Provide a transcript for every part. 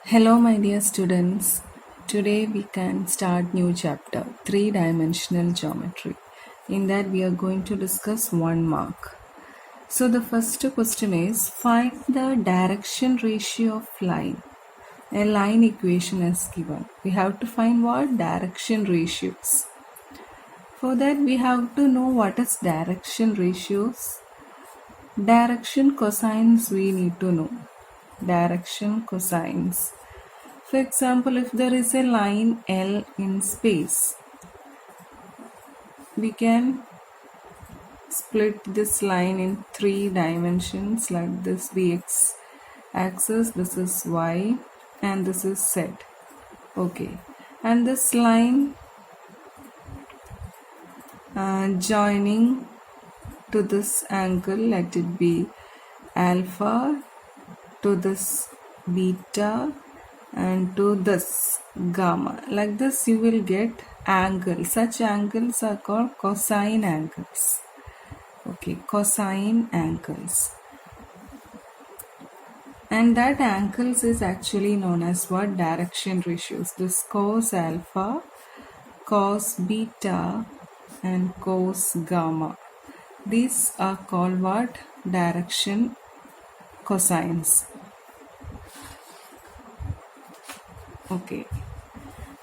Hello, my dear students. Today we can start new chapter, three-dimensional geometry. In that we are going to discuss 1 mark. So the first question is find the direction ratio of line. A line equation is given. We have to find what direction ratios. For that we have to know what is direction ratios. Direction cosines we need to know. Direction cosines. For example, if there is a line L in space, we can split this line in 3 dimensions like this Vx axis, this is Y and this is Z. Okay, and this line joining to this angle, let it be alpha, to this beta and to this gamma. Like this you will get angles. Such angles are called cosine angles. Okay, cosine angles. And that angles is actually known as what? Direction ratios. This cos alpha, cos beta and cos gamma. These are called what? Direction cosines. Okay,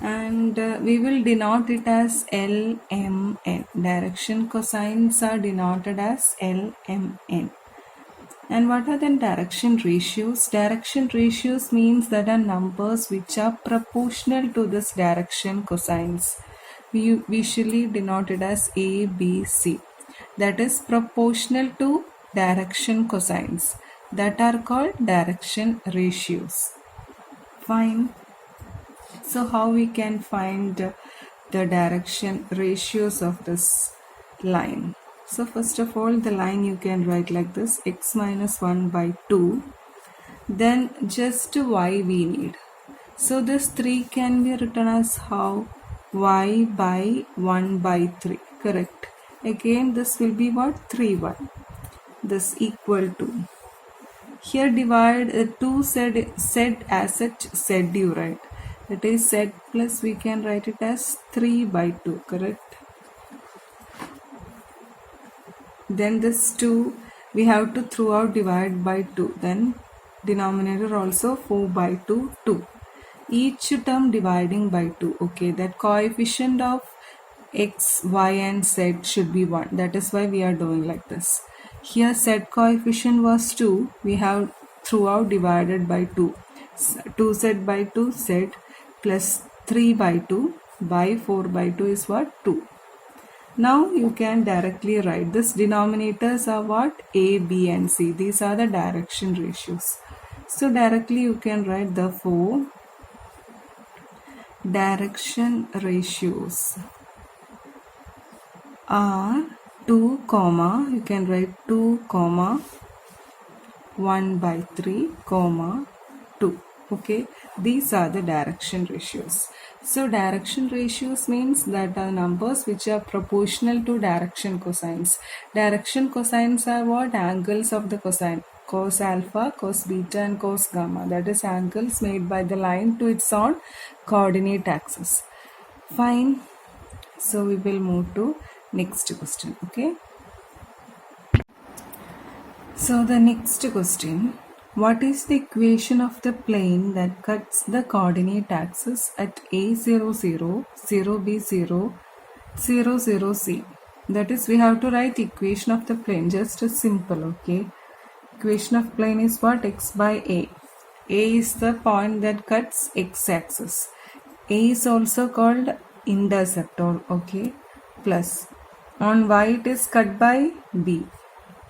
and we will denote it as LMN. Direction cosines are denoted as LMN. And what are the direction ratios? Direction ratios means that are numbers which are proportional to this direction cosines. We usually denote it as A, B, C. That is proportional to direction cosines. That are called direction ratios. Fine. So how we can find the direction ratios of this line? So first of all, the line you can write like this, x minus 1 by 2. Then just y we need. So this 3 can be written as how? Y by 1 by 3. Correct. Again this will be what? 3y. This equal to. Here divide 2 z as such z you write. It is z plus we can write it as 3 by 2, correct? Then this 2 we have to throw out divide by 2. Then denominator also 4 by 2, 2. Each term dividing by 2. Okay, that coefficient of x, y and z should be 1. That is why we are doing like this. Here z coefficient was 2. We have throughout divided by 2. 2z by 2 z plus 3 by 2 by 4 by 2 is what? 2. Now you can directly write this. Denominators are what? A, B and C. These are the direction ratios. So directly you can write the 4 direction ratios are 2 comma, you can write 2 comma 1 by 3 comma 2. Okay, these are the direction ratios. So direction ratios means that are numbers which are proportional to direction cosines. Direction cosines are what? Angles of the cosine. Cos alpha, cos beta and cos gamma. That is angles made by the line to its own coordinate axis. Fine. So we will move to next question. Okay. So the next question. What is the equation of the plane that cuts the coordinate axis at A00, 0B0, 00C? That is, we have to write equation of the plane, just as simple, okay? Equation of plane is what? X by A. A is the point that cuts x-axis. A is also called interceptor, okay? Plus, on Y it is cut by B.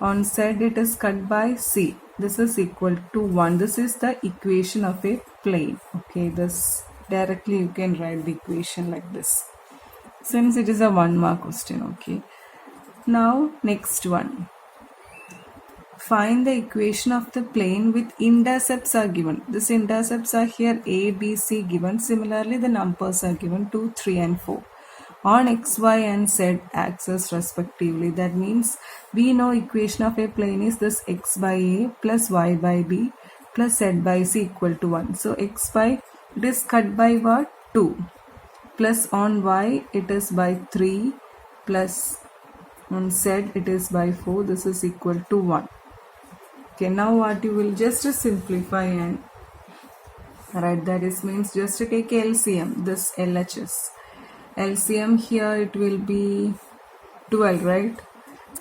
On Z it is cut by C. This is equal to 1. This is the equation of a plane. Okay, this directly you can write the equation like this. Since it is a 1 mark question, okay. Now next one. Find the equation of the plane with intercepts are given. These intercepts are here A, B, C given. Similarly, the numbers are given 2, 3 and 4. On x, y and z axis respectively. That means we know equation of a plane is this x by a plus y by b plus z by c equal to 1. So x by, it is cut by what? 2. Plus on y it is by 3, plus on z it is by 4. This is equal to 1. Okay, now what you will just simplify and write that is means just to take LCM, this LHS. LCM here it will be 12, right?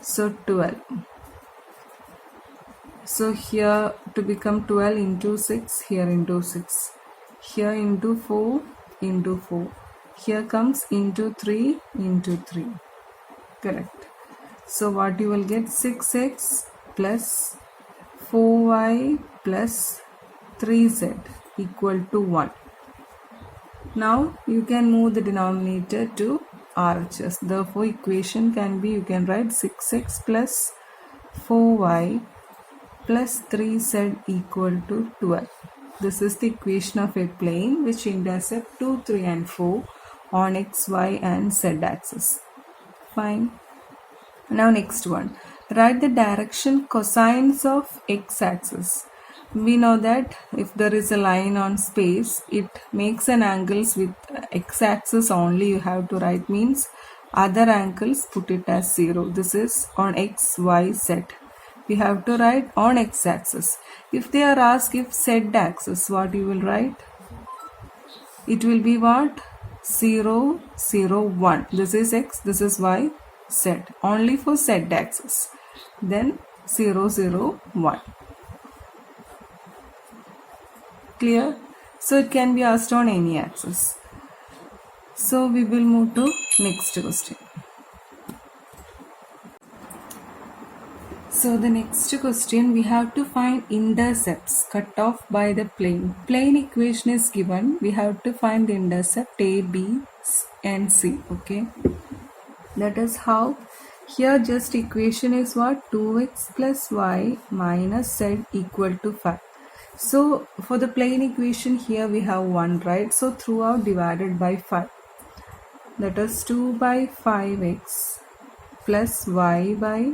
So 12. So here to become 12 into 6, here into 6. Here into 4, into 4. Here comes into 3, into 3. Correct. So what you will get? 6x plus 4y plus 3z equal to 1. Now you can move the denominator to RHS. Therefore equation can be, you can write 6x plus 4y plus 3z equal to 12. This is the equation of a plane which intercept 2, 3 and 4 on x, y and z axis. Fine. Now next one. Write the direction cosines of x axis. We know that if there is a line on space, it makes an angles with x axis only. You have to write means other angles put it as 0. This is on x, y, z. We have to write on x axis. If they are asked if z axis, what you will write? It will be what? 0, 0, 1. This is x, this is y, z. Only for z axis. Then 0, 0, 1. Clear? So it can be asked on any axis. So we will move to next question. So the next question, we have to find intercepts cut off by the plane. Plane equation is given. We have to find the intercept A, B and C. Okay. That is how. Here just equation is what? 2x plus y minus z equal to 5. So for the plane equation here we have 1, right? So throughout divided by 5. That is 2 by 5x plus y by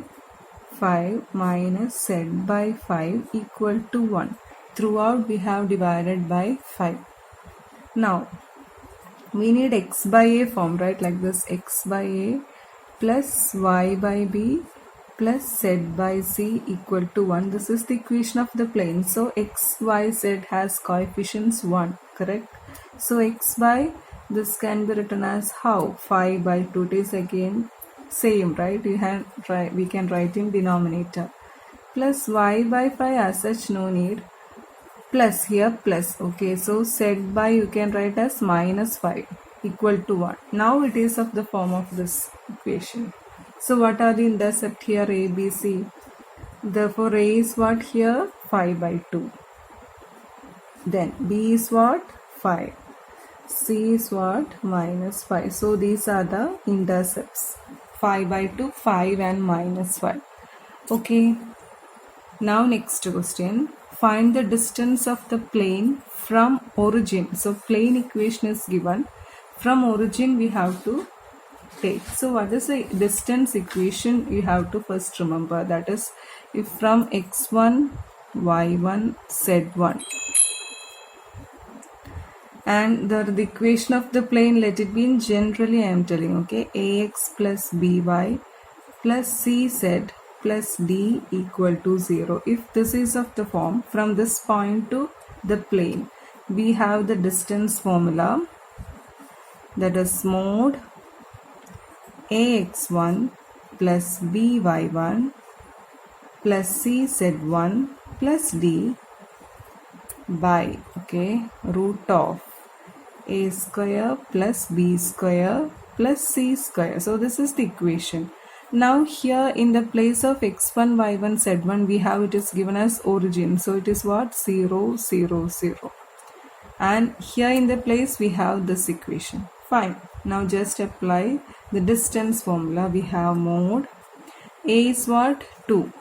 5 minus z by 5 equal to 1. Throughout we have divided by 5. Now we need x by a form, right? Like this, x by a plus y by b plus z by c equal to 1. This is the equation of the plane. So x, y, z has coefficients 1, correct? So x by, this can be written as how? 5 by 2. It is again same, right? We can write in denominator. Plus y by 5, as such no need. Plus here plus. Okay, so z by you can write as minus 5 equal to 1. Now it is of the form of this equation. So what are the intercept here? A, B, C. Therefore A is what here? 5 by 2. Then B is what? 5. C is what? Minus 5. So these are the intercepts. 5 by 2, 5 and minus 5. Okay. Now next question. Find the distance of the plane from origin. So plane equation is given. From origin we have to take. So what is the distance equation? You have to first remember. That is, if from x1, y1, z1. And the equation of the plane, let it be in generally I am telling, okay, ax plus by plus cz plus d equal to 0. If this is of the form, from this point to the plane, we have the distance formula, that is mod ax1 plus by1 plus cz1 plus d by, okay, root of a square plus b square plus c square. So this is the equation. Now here in the place of x1, y1, z1 we have, it is given as origin. So it is what? 0, 0, 0. And here in the place we have this equation. Fine. Now just apply the distance formula. We have mod a is what? 2.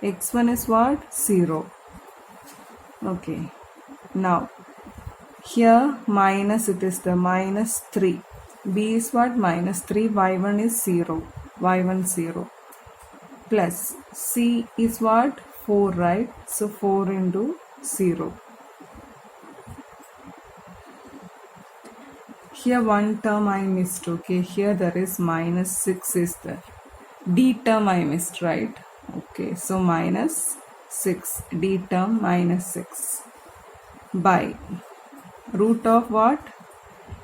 x1 is what? 0. Okay. Now here minus, it is the minus 3. B is what? Minus 3. Y1 is 0. Y1 0. Plus C is what? 4, right? So 4 into 0. Here one term I missed, okay. Here there is minus 6 is there. D term I missed, right? Okay, so minus 6, D term minus 6 by root of what?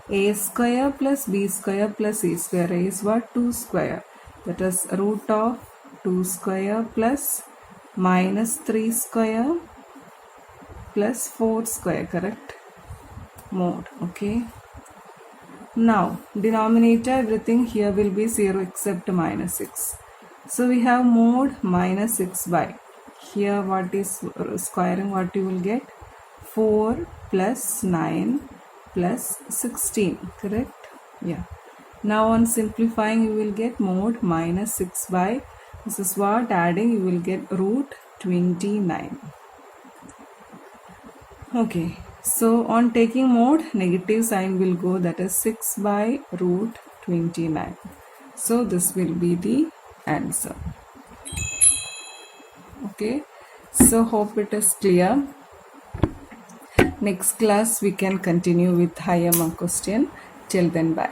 A square plus B square plus C square. A is what? 2 square. That is root of 2 square plus minus 3 square plus 4 square, correct? Mod, okay. Now, denominator, everything here will be 0 except minus 6. So, we have mod minus 6 by. Here, what is squaring? What you will get? 4 plus 9 plus 16, correct? Yeah. Now, on simplifying, you will get mod minus 6 by. This is what? Adding, you will get root 29. Okay. So on taking mod, negative sign will go, that is 6 by root 29. So this will be the answer. Okay. So hope it is clear. Next class we can continue with higher mark question. Till then, bye.